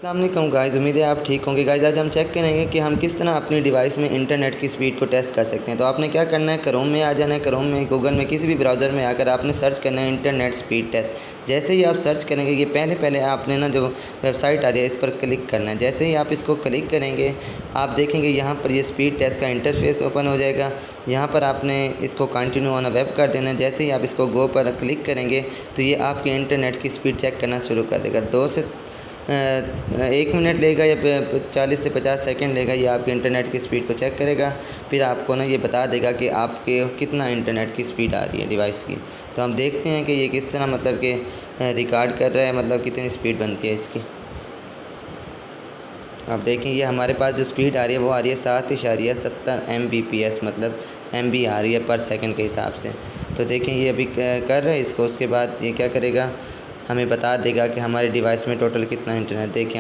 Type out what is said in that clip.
अस्सलाम वालेकुम गाइज़, उम्मीद है आप ठीक होंगे। गाइज़ आज हम चेक करेंगे कि हम किस तरह अपनी डिवाइस में इंटरनेट की स्पीड को टेस्ट कर सकते हैं। तो आपने क्या करना है, क्रोम में आ जाना है। क्रोम में, गूगल में, किसी भी ब्राउज़र में आकर आपने सर्च करना है इंटरनेट स्पीड टेस्ट। जैसे ही आप सर्च करेंगे, ये पहले आपने ना जो वेबसाइट आ रही है इस पर क्लिक करना है। जैसे ही आप इसको क्लिक करेंगे, आप देखेंगे यहाँ पर ये स्पीड टेस्ट का इंटरफेस ओपन हो जाएगा। यहाँ पर आपने इसको कंटिन्यू ऑन वेब कर देना है। जैसे ही आप इसको गो पर क्लिक करेंगे तो ये आपके इंटरनेट की स्पीड चेक करना शुरू कर देगा। 1 मिनट लेगा या 40 से 50 सेकंड लेगा, ये आपके इंटरनेट की स्पीड को चेक करेगा। फिर आपको ना ये बता देगा कि आपके कितना इंटरनेट की स्पीड आ रही है डिवाइस की। तो हम देखते हैं कि ये किस तरह मतलब कि रिकॉर्ड कर रहा है, मतलब कितनी स्पीड बनती है इसकी। आप देखें ये हमारे पास जो स्पीड आ रही है वो आ रही है 7.70 Mbps, मतलब MB आ रही है पर सेकंड के हिसाब से। तो देखें ये अभी कर रहा है इसको, उसके बाद ये क्या करेगा, हमें बता देगा कि हमारे डिवाइस में टोटल कितना इंटरनेट। देखें